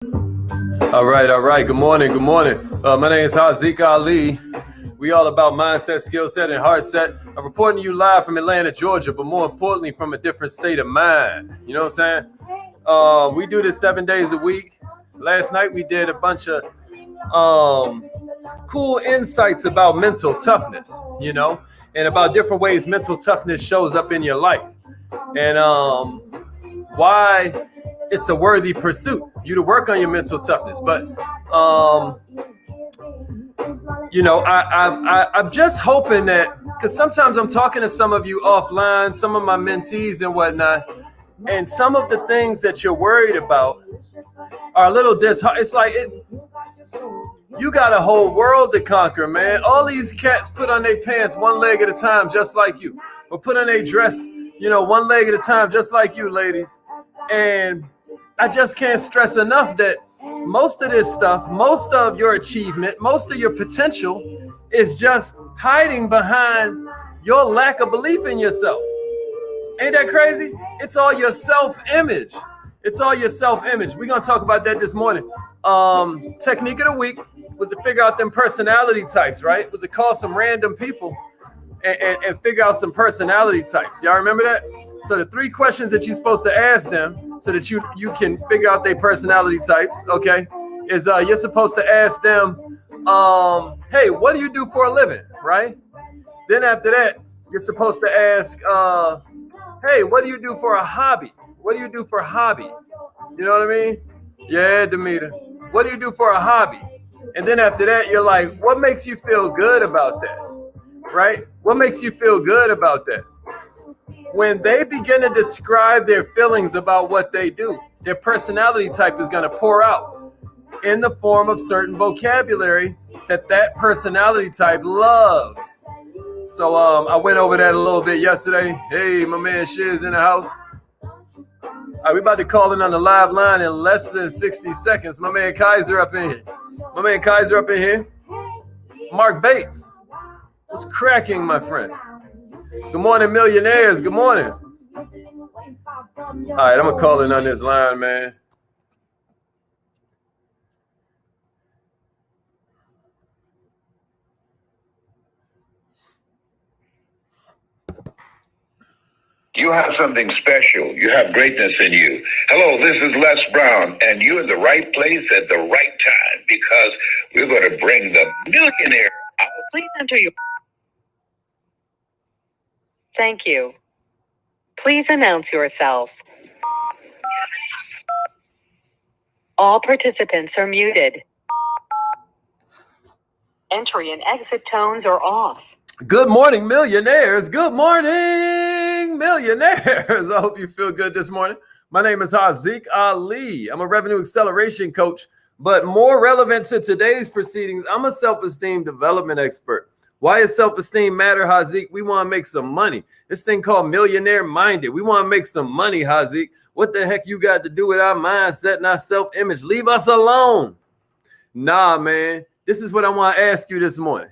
All right. Good morning. My name is Haziq Ali. We all about mindset, skill set, and heart set. I'm reporting to you live from Atlanta, Georgia, but more importantly, from a different state of mind. You know what I'm saying? We do this 7 days a week. Last night we did a bunch of cool insights about mental toughness, and about different ways mental toughness shows up in your life, and why it's a worthy pursuit, you to work on your mental toughness. But I'm just hoping that, because sometimes I'm talking to some of you offline, some of my mentees and whatnot, and some of the things that you're worried about are a little disheartening. It's like you got a whole world to conquer, man. All these cats put on their pants one leg at a time, just like you, or put on their dress, one leg at a time, just like you, ladies. And I just can't stress enough that most of this stuff, most of your achievement, most of your potential is just hiding behind your lack of belief in yourself. Ain't that crazy? It's all your self-image. We're going to talk about that this morning. Technique of the week was to figure out them personality types, right? Was to call some random people and figure out some personality types. Y'all remember that? So the 3 questions that you're supposed to ask them so that you can figure out their personality types, okay, is you're supposed to ask them, hey, what do you do for a living, right? Then after that, you're supposed to ask, hey, what do you do for a hobby? What do you do for a hobby? You know what I mean? Yeah, Demeter. What do you do for a hobby? And then after that, you're like, what makes you feel good about that? Right? What makes you feel good about that? When they begin to describe their feelings about what they do, their personality type is going to pour out in the form of certain vocabulary that personality type loves. So I went over that a little bit yesterday. Hey, my man Shiz in the house. All right, we about to call in on the live line in less than 60 seconds. My man Kaiser up in here. Mark Bates. What's cracking, my friend? Good morning, millionaires. Good morning. All right, I'm going to call in on this line, man. You have something special. You have greatness in you. Hello, this is Les Brown, and you're in the right place at the right time, because we're going to bring the millionaire out. Please enter your... Thank you. Please announce yourself. All participants are muted. Entry and exit tones are off. Good morning, millionaires. Good morning, millionaires. I hope you feel good this morning. My name is Haziq Ali. I'm a revenue acceleration coach, but more relevant to today's proceedings, I'm a self-esteem development expert. Why does self-esteem matter, Haziq? We want to make some money. This thing called Millionaire Minded. We want to make some money, Haziq. What the heck you got to do with our mindset and our self-image? Leave us alone. Nah, man. This is what I want to ask you this morning.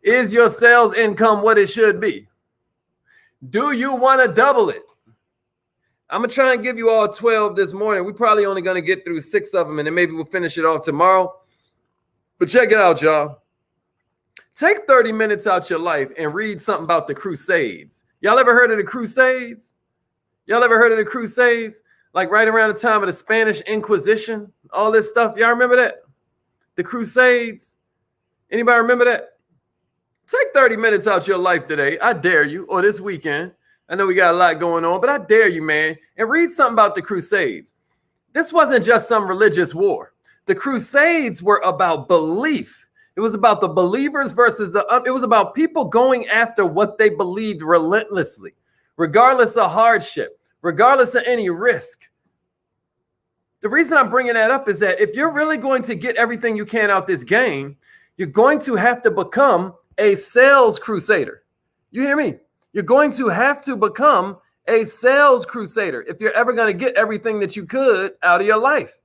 Is your sales income what it should be? Do you want to double it? I'm going to try and give you all 12 this morning. We're probably only going to get through 6 of them, and then maybe we'll finish it off tomorrow. But check it out, y'all. Take 30 minutes out your life and read something about the crusades. Y'all ever heard of the crusades? Like right around the time of the Spanish Inquisition, all this stuff. Y'all remember that? The crusades? Anybody remember that? Take 30 minutes out your life today. I dare you, or this weekend. I know we got a lot going on, but I dare you, man, and read something about the crusades. This wasn't just some religious war. The crusades were about belief. It was about the believers versus it was about people going after what they believed relentlessly, regardless of hardship, regardless of any risk. The reason I'm bringing that up is that if you're really going to get everything you can out this game, you're going to have to become a sales crusader. You hear me? You're going to have to become a sales crusader if you're ever going to get everything that you could out of your life.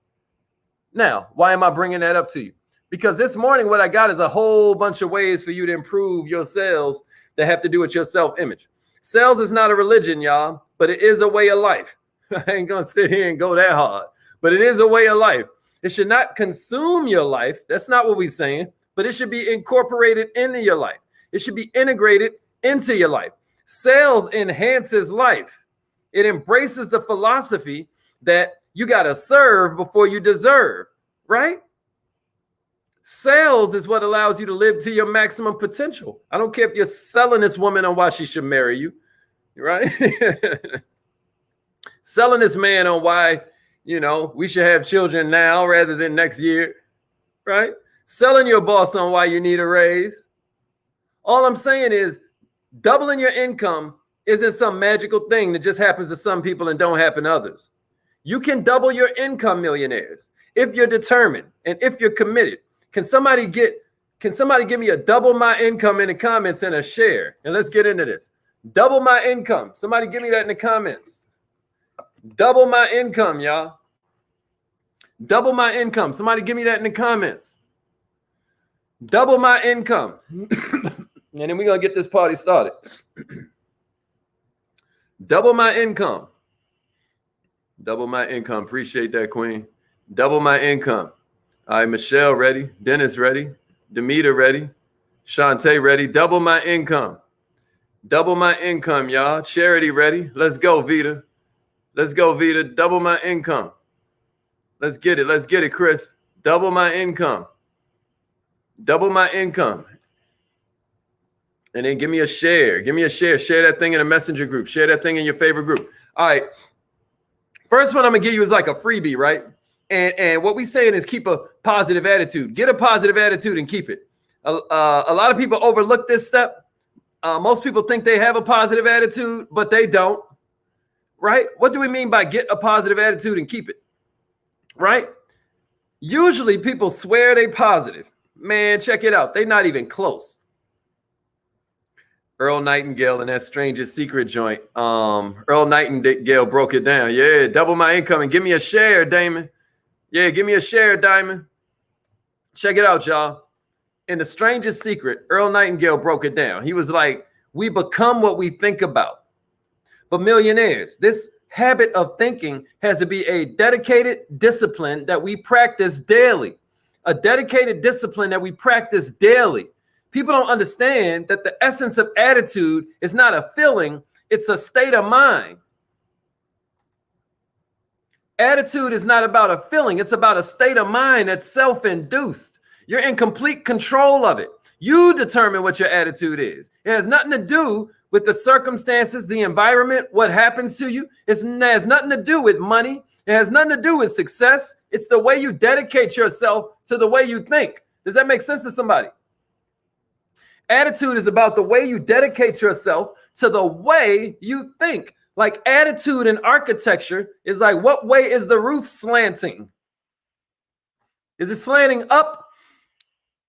Now, why am I bringing that up to you? Because this morning, what I got is a whole bunch of ways for you to improve your sales that have to do with your self-image. Sales is not a religion, y'all, but it is a way of life. I ain't going to sit here and go that hard, but it is a way of life. It should not consume your life. That's not what we're saying, but it should be incorporated into your life. It should be integrated into your life. Sales enhances life. It embraces the philosophy that you got to serve before you deserve, right? Sales is what allows you to live to your maximum potential. I don't care if you're selling this woman on why she should marry you, right? Selling this man on why, we should have children now rather than next year, right? Selling your boss on why you need a raise. All I'm saying is doubling your income isn't some magical thing that just happens to some people and don't happen to others. You can double your income, millionaires, if you're determined and if you're committed. Can somebody give me a double my income in the comments and a share? And let's get into this. Double my income. Somebody give me that in the comments. Double my income, y'all. Double my income. Somebody give me that in the comments. Double my income. And then we're going to get this party started. Double my income. Double my income. Appreciate that, Queen. Double my income. All right, Michelle ready. Dennis ready. Demeter ready. Shantae ready. Double my income. Double my income, y'all. Charity ready. Let's go, Vita. Let's go, Vita. Double my income. Let's get it. Let's get it, Chris. Double my income. Double my income. And then give me a share. Give me a share. Share that thing in a messenger group. Share that thing in your favorite group. All right. First one I'm going to give you is like a freebie, right? And what we're saying is keep a positive attitude. Get a positive attitude and keep it. A lot of people overlook this step. Most people think they have a positive attitude, but they don't. Right? What do we mean by get a positive attitude and keep it? Right? Usually people swear they positive. Man, check it out. They're not even close. Earl Nightingale and that Strangest Secret joint. Earl Nightingale broke it down. Yeah, double my income and give me a share, Damon. Yeah, give me a share, Diamond. Check it out, y'all. In The Strangest Secret, Earl Nightingale broke it down. He was like, we become what we think about. But millionaires, this habit of thinking has to be a dedicated discipline that we practice daily. A dedicated discipline that we practice daily. People don't understand that the essence of attitude is not a feeling, it's a state of mind. Attitude is not about a feeling. It's about a state of mind that's self-induced. You're in complete control of it. You determine what your attitude is. It has nothing to do with the circumstances, the environment, what happens to you. It has nothing to do with money. It has nothing to do with success. It's the way you dedicate yourself to the way you think. Does that make sense to somebody? Attitude is about the way you dedicate yourself to the way you think. Like attitude in architecture is like, what way is the roof slanting? Is it slanting up?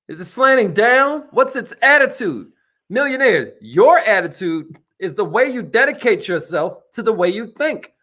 Is it slanting down? What's its attitude? Millionaires, your attitude is the way you dedicate yourself to the way you think.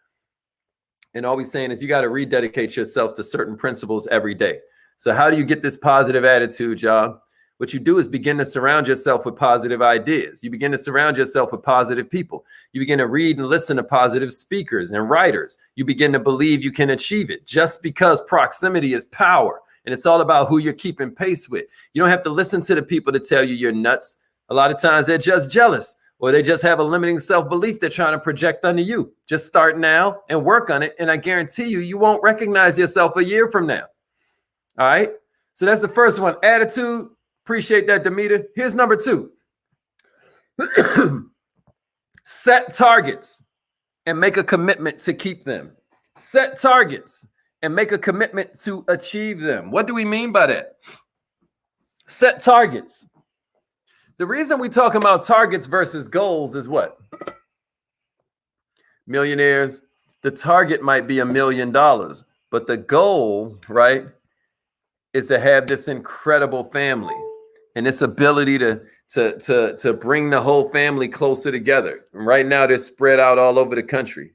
And all we're saying is you got to rededicate yourself to certain principles every day. So how do you get this positive attitude, y'all? What you do is begin to surround yourself with positive ideas. You begin to surround yourself with positive people. You begin to read and listen to positive speakers and writers. You begin to believe you can achieve it just because proximity is power. And it's all about who you're keeping pace with. You don't have to listen to the people that tell you you're nuts. A lot of times they're just jealous or they just have a limiting self-belief they're trying to project onto you. Just start now and work on it. And I guarantee you, you won't recognize yourself a year from now. All right. So that's the first one. Attitude. Appreciate that, Demeter. Here's number 2. Set targets and make a commitment to keep them. Set targets and make a commitment to achieve them. What do we mean by that? Set targets. The reason we talk about targets versus goals is what? Millionaires, the target might be $1 million, but the goal, right, is to have this incredible family. And this ability to bring the whole family closer together. And right now, they're spread out all over the country,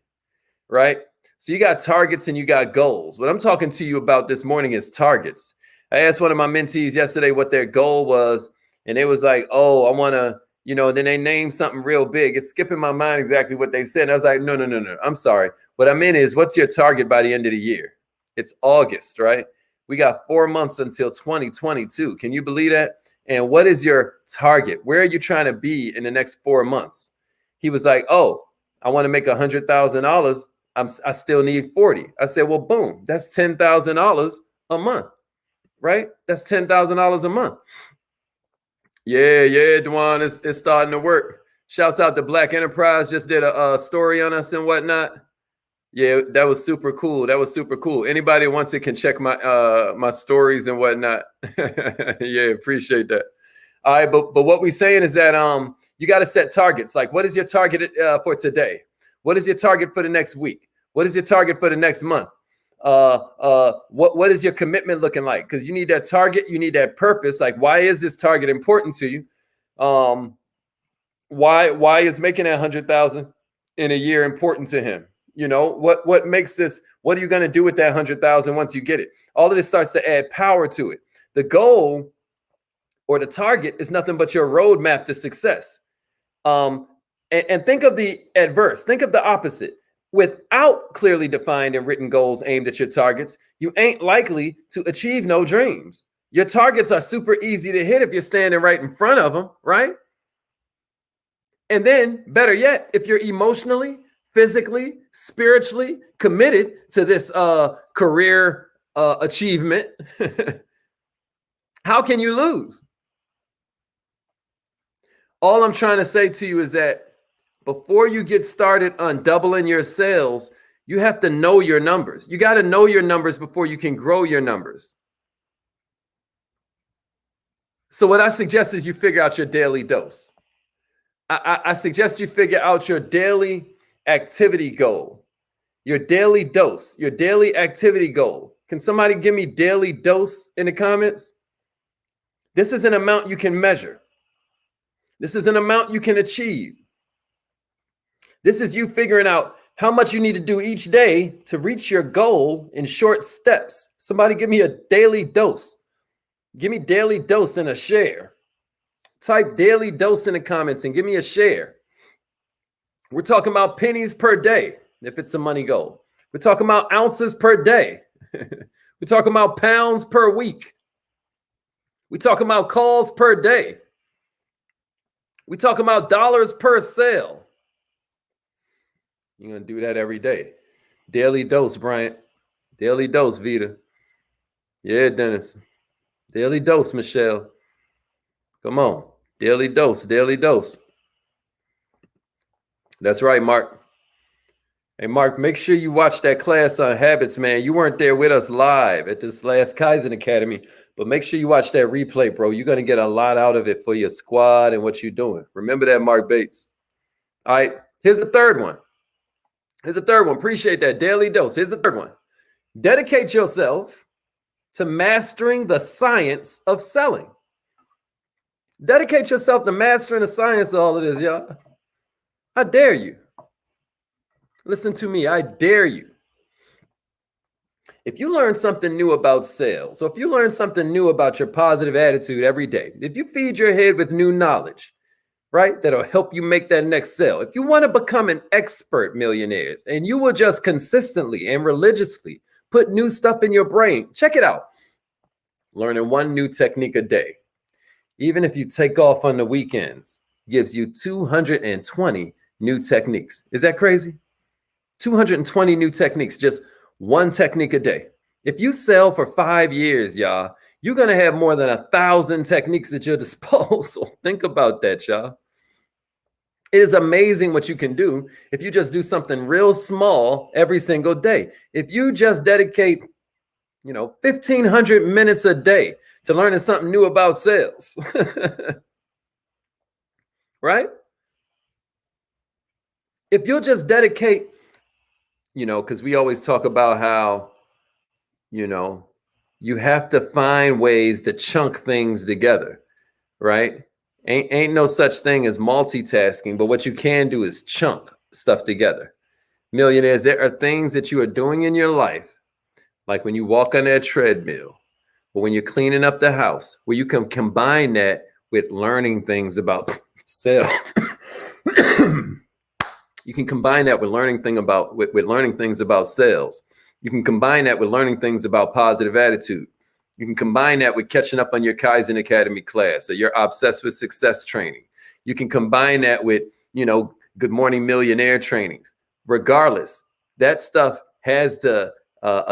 right? So you got targets and you got goals. What I'm talking to you about this morning is targets. I asked one of my mentees yesterday what their goal was, and it was like, oh, I want to, then they named something real big. It's skipping my mind exactly what they said. And I was like, no. I'm sorry. What I meant is, what's your target by the end of the year? It's August, right? We got 4 months until 2022. Can you believe that? And what is your target? Where are you trying to be in the next 4 months? He was like, oh, I want to make $100,000. I still need 40. I said, well, boom, that's $10,000 a month, right? That's $10,000 a month. Yeah, Dwan, it's starting to work. Shouts out to Black Enterprise, just did a story on us and whatnot. Yeah, that was super cool. That was super cool. Anybody who wants it can check my my stories and whatnot. Yeah, appreciate that. All right, but what we're saying is that you got to set targets. Like, what is your target for today? What is your target for the next week? What is your target for the next month? What is your commitment looking like? Because you need that target, you need that purpose. Like, why is this target important to you? Why is making that 100,000 in a year important to him? You know, what makes this? What are you going to do with that 100,000 once you get it? All of this starts to add power to it. The goal or the target is nothing but your roadmap to success. And think of the adverse. Think of the opposite. Without clearly defined and written goals aimed at your targets, you ain't likely to achieve no dreams. Your targets are super easy to hit if you're standing right in front of them, right? And then, better yet, if you're emotionally, physically, spiritually committed to this career achievement, how can you lose? All I'm trying to say to you is that before you get started on doubling your sales, you have to know your numbers. You got to know your numbers before you can grow your numbers. So what I suggest is you figure out your daily dose. I suggest you figure out your daily activity goal, your daily dose, your daily activity goal. Can somebody give me daily dose in the comments? This is an amount you can measure. This is an amount you can achieve. This is you figuring out how much you need to do each day to reach your goal in short steps. Somebody give me a daily dose. Give me daily dose and a share. Type daily dose in the comments and give me a share. We're talking about pennies per day if it's a money goal. We're talking about ounces per day. We're talking about pounds per week. We're talking about calls per day. We're talking about dollars per sale. You're going to do that every day. Daily dose, Bryant. Daily dose, Vita. Yeah, Dennis. Daily dose, Michelle. Come on. Daily dose, daily dose. That's right, Mark. Hey, Mark, make sure you watch that class on habits, man. You weren't there with us live at this last Kaizen Academy, but make sure you watch that replay, bro. You're going to get a lot out of it for your squad and what you're doing. Remember that, Mark Bates. All right, here's the third one. Here's the third one. Appreciate that. Daily dose. Here's the third one. Dedicate yourself to mastering the science of selling. Dedicate yourself to mastering the science of all of this, y'all. I dare you. Listen to me. I dare you. If you learn something new about sales, or if you learn something new about your positive attitude every day, if you feed your head with new knowledge, right, that'll help you make that next sale. If you want to become an expert millionaire and you will just consistently and religiously put new stuff in your brain, check it out. Learning one new technique a day, even if you take off on the weekends, gives you 220 new techniques. Is that crazy? 220 new techniques, just one technique a day. If you sell for 5 years, y'all, you're going to have more than 1,000 techniques at your disposal. Think about that, y'all. It is amazing what you can do if you just do something real small every single day. If you just dedicate, 1,500 minutes a day to learning something new about sales, right? If you'll just dedicate, because we always talk about how, you have to find ways to chunk things together, right? Ain't no such thing as multitasking, but what you can do is chunk stuff together. Millionaires, there are things that you are doing in your life, like when you walk on that treadmill, or when you're cleaning up the house, where you can combine that with learning things about sales. You can combine that with learning things about sales. You can combine that with learning things about positive attitude. You can combine that with catching up on your Kaizen Academy class or your Obsessed with Success training. You can combine that with, Good Morning Millionaire trainings. Regardless, that stuff has to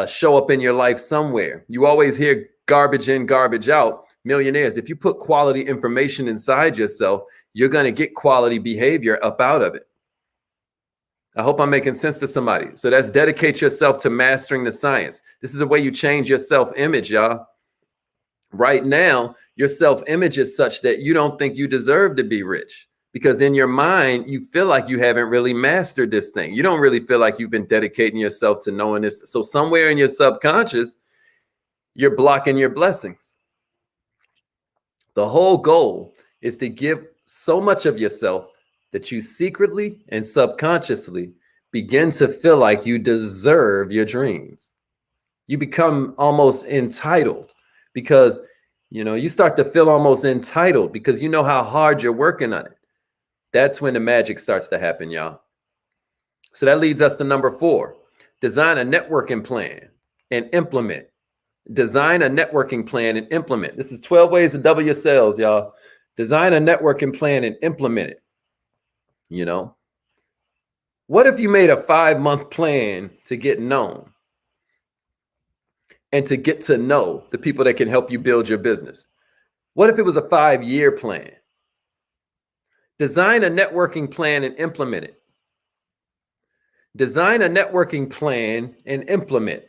show up in your life somewhere. You always hear garbage in, garbage out. Millionaires, if you put quality information inside yourself, you're going to get quality behavior up out of it. I hope I'm making sense to somebody. So that's dedicate yourself to mastering the science. This is the way you change your self-image, y'all. Right now, your self-image is such that you don't think you deserve to be rich because in your mind, you feel like you haven't really mastered this thing. You don't really feel like you've been dedicating yourself to knowing this. So somewhere in your subconscious, you're blocking your blessings. The whole goal is to give so much of yourself that you secretly and subconsciously begin to feel like you deserve your dreams. You become almost entitled because, you start to feel almost entitled because you know how hard you're working on it. That's when the magic starts to happen, y'all. So that leads us to number 4. Design a networking plan and implement. Design a networking plan and implement. This is 12 ways to double your sales, y'all. Design a networking plan and implement it. What if you made a 5-month plan to get known and to get to know the people that can help you build your business? What if it was a 5-year plan? Design a networking plan and implement it. Design a networking plan and implement.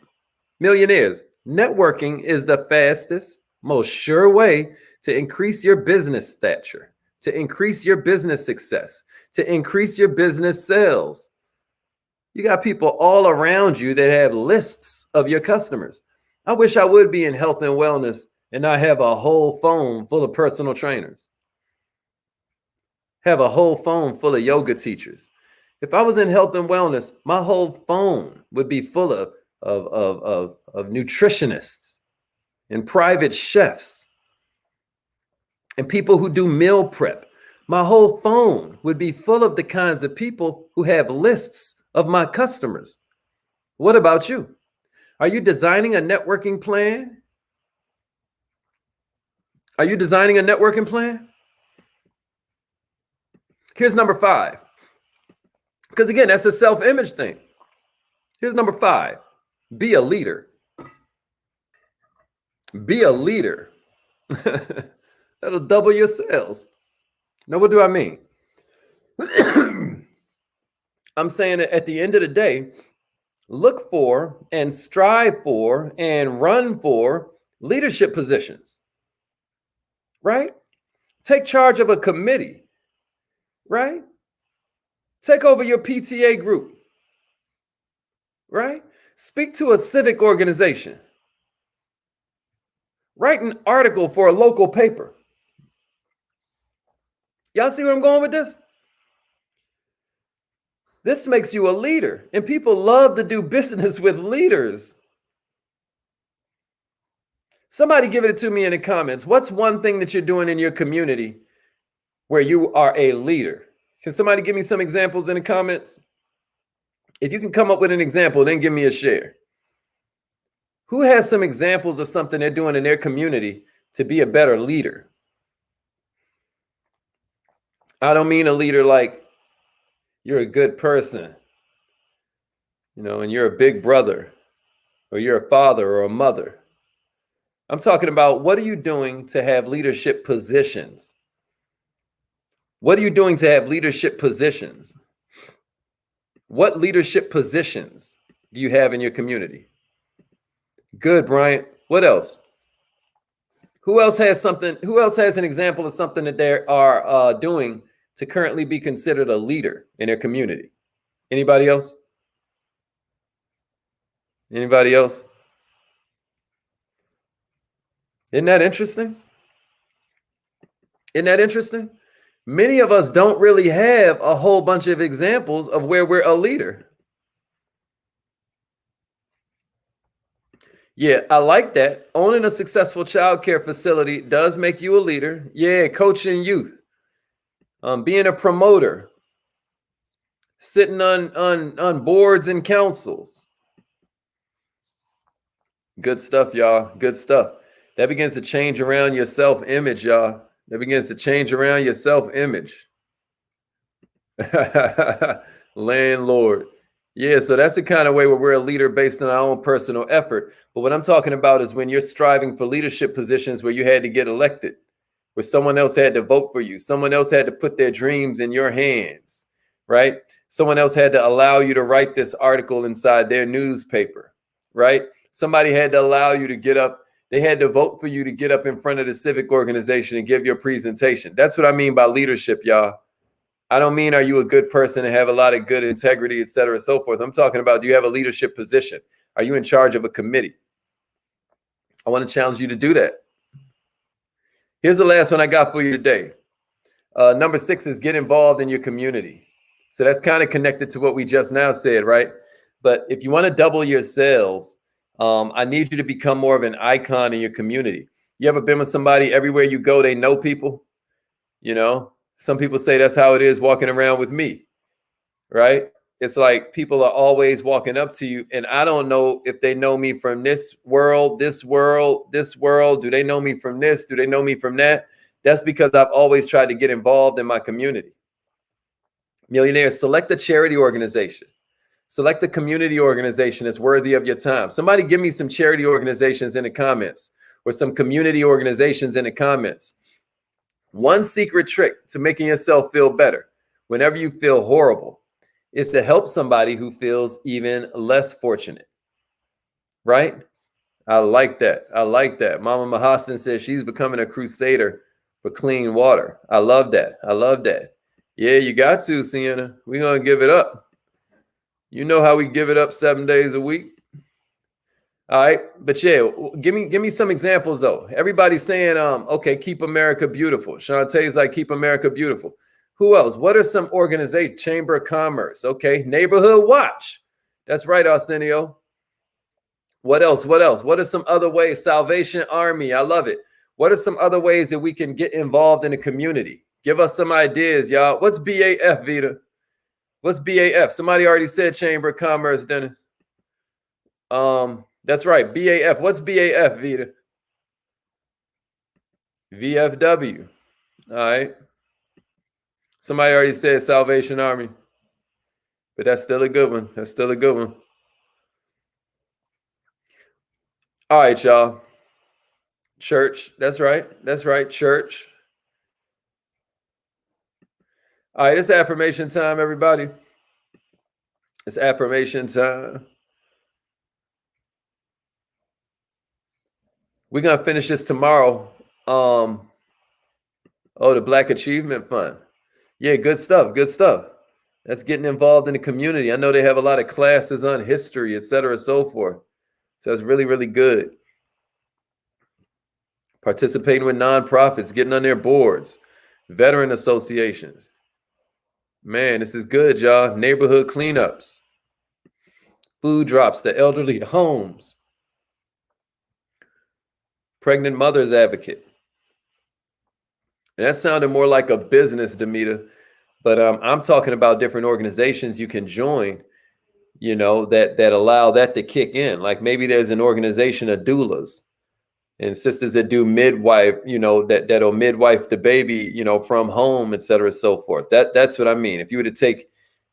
Millionaires, networking is the fastest, most sure way to increase your business stature, to increase your business success, to increase your business sales. You got people all around you that have lists of your customers. I wish I would be in health and wellness and not have a whole phone full of personal trainers. Have a whole phone full of yoga teachers. If I was in health and wellness, my whole phone would be full of nutritionists and private chefs and people who do meal prep. My whole phone would be full of the kinds of people who have lists of my customers. What about you? Are you designing a networking plan? Are you designing a networking plan? Here's number 5. Because again, that's a self-image thing. Here's number 5. Be a leader. Be a leader. That'll double your sales. Now, what do I mean? I'm saying that at the end of the day, look for and strive for and run for leadership positions, right? Take charge of a committee, right? Take over your PTA group, right? Speak to a civic organization. Write an article for a local paper. Y'all see where I'm going with this? This makes you a leader, and people love to do business with leaders. Somebody give it to me in the comments. What's one thing that you're doing in your community where you are a leader? Can somebody give me some examples in the comments? If you can come up with an example, then give me a share. Who has some examples of something they're doing in their community to be a better leader? I don't mean a leader like you're a good person, and you're a big brother, or you're a father or a mother. I'm talking about what are you doing to have leadership positions? What are you doing to have leadership positions? What leadership positions do you have in your community? Good, Bryant. What else? Who else has something? Who else has an example of something that they are doing to currently be considered a leader in their community? Anybody else? Anybody else? Isn't that interesting? Isn't that interesting? Many of us don't really have a whole bunch of examples of where we're a leader. Yeah, I like that. Owning a successful childcare facility does make you a leader. Yeah, coaching youth, being a promoter, sitting on boards and councils. Good stuff, y'all. Good stuff. That begins to change around your self-image, y'all. That begins to change around your self-image. Landlord. Yeah, so that's the kind of way where we're a leader based on our own personal effort. But what I'm talking about is when you're striving for leadership positions where you had to get elected, where someone else had to vote for you. Someone else had to put their dreams in your hands, right? Someone else had to allow you to write this article inside their newspaper, right? Somebody had to allow you to get up. They had to vote for you to get up in front of the civic organization and give your presentation. That's what I mean by leadership, y'all. I don't mean, are you a good person and have a lot of good integrity, et cetera, so forth. I'm talking about, do you have a leadership position? Are you in charge of a committee? I want to challenge you to do that. Here's the last one I got for you today. Number 6 is get involved in your community. So that's kind of connected to what we just now said, right? But if you want to double your sales, I need you to become more of an icon in your community. You ever been with somebody, everywhere you go, they know people? You know, some people say that's how it is walking around with me, right? It's like people are always walking up to you, and I don't know if they know me from this world, this world, this world. Do they know me from this? Do they know me from that? That's because I've always tried to get involved in my community. Millionaires, select a charity organization. Select a community organization that's worthy of your time. Somebody give me some charity organizations in the comments, or some community organizations in the comments. One secret trick to making yourself feel better whenever you feel horrible is to help somebody who feels even less fortunate, right? I like that. I like that. Mama Mahassan says she's becoming a crusader for clean water. I love that. I love that. Yeah, you got to, Sienna. We're going to give it up. You know how we give it up 7 days a week. All right, but yeah, give me some examples though. Everybody's saying, okay, keep America beautiful. Shantae's like, keep America beautiful. Who else? What are some organizations? Chamber of Commerce. Okay, Neighborhood Watch. That's right, Arsenio. What else? What else? What are some other ways? Salvation Army. I love it. What are some other ways that we can get involved in the community? Give us some ideas, y'all. What's BAF, Vita? What's BAF? Somebody already said Chamber of Commerce, Dennis. That's right. BAF. What's BAF, Vita? VFW. All right. Somebody already said Salvation Army. But that's still a good one. That's still a good one. All right, y'all. Church. That's right. That's right. Church. All right. It's affirmation time, everybody. It's affirmation time. We're going to finish this tomorrow. Oh, the Black Achievement Fund. Yeah, good stuff. Good stuff. That's getting involved in the community. I know they have a lot of classes on history, et cetera, so forth. So that's really, really good. Participating with nonprofits, getting on their boards, veteran associations. Man, this is good, y'all. Neighborhood cleanups, food drops to elderly homes, pregnant mothers advocate. And that sounded more like a business, Demita. But I'm talking about different organizations you can join, you know, that allow that to kick in. Like maybe there's an organization of doulas and sisters that do midwife, you know, that'll midwife the baby, you know, from home, et cetera, so forth. That's what I mean. If you were to take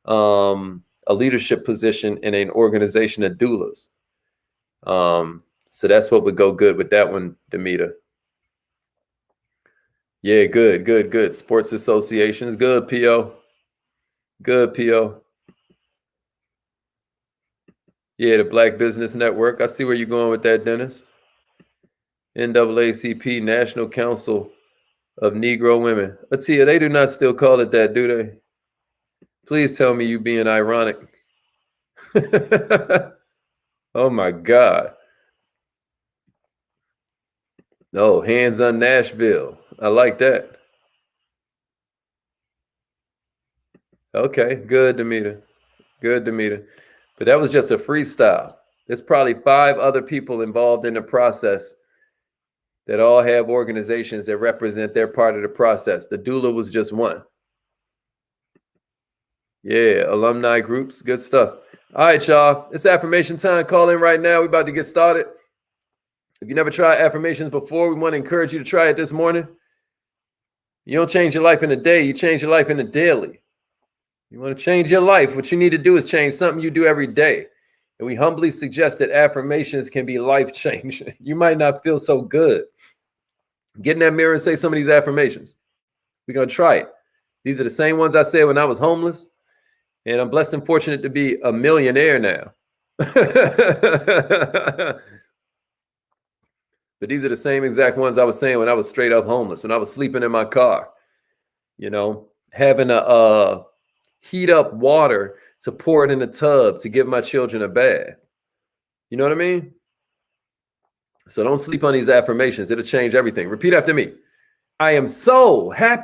a leadership position in an organization of doulas. So that's what would go good with that one, Demita. Yeah, good, good, good. Sports associations, good, P.O. Good, P.O. Yeah, the Black Business Network. I see where you're going with that, Dennis. NAACP, National Council of Negro Women. Atia, they do not still call it that, do they? Please tell me you being ironic. Oh, my God. Oh, Hands on Nashville. I like that. Okay, good, Demita. Good, Demita. But that was just a freestyle. There's probably 5 other people involved in the process that all have organizations that represent their part of the process. The doula was just one. Yeah, alumni groups, good stuff. All right, y'all. It's affirmation time. Call in right now. We're about to get started. If you never tried affirmations before, we want to encourage you to try it this morning. You don't change your life in a day, you change your life in a daily. You want to change your life, what you need to do is change something you do every day. And we humbly suggest that affirmations can be life-changing. You might not feel so good. Get in that mirror and say some of these affirmations. We're going to try it. These are the same ones I said when I was homeless. And I'm blessed and fortunate to be a millionaire now. But these are the same exact ones I was saying when I was straight up homeless, when I was sleeping in my car, you know, having to heat up water to pour it in a tub to give my children a bath. You know what I mean? So don't sleep on these affirmations. It'll change everything. Repeat after me. I am so happy.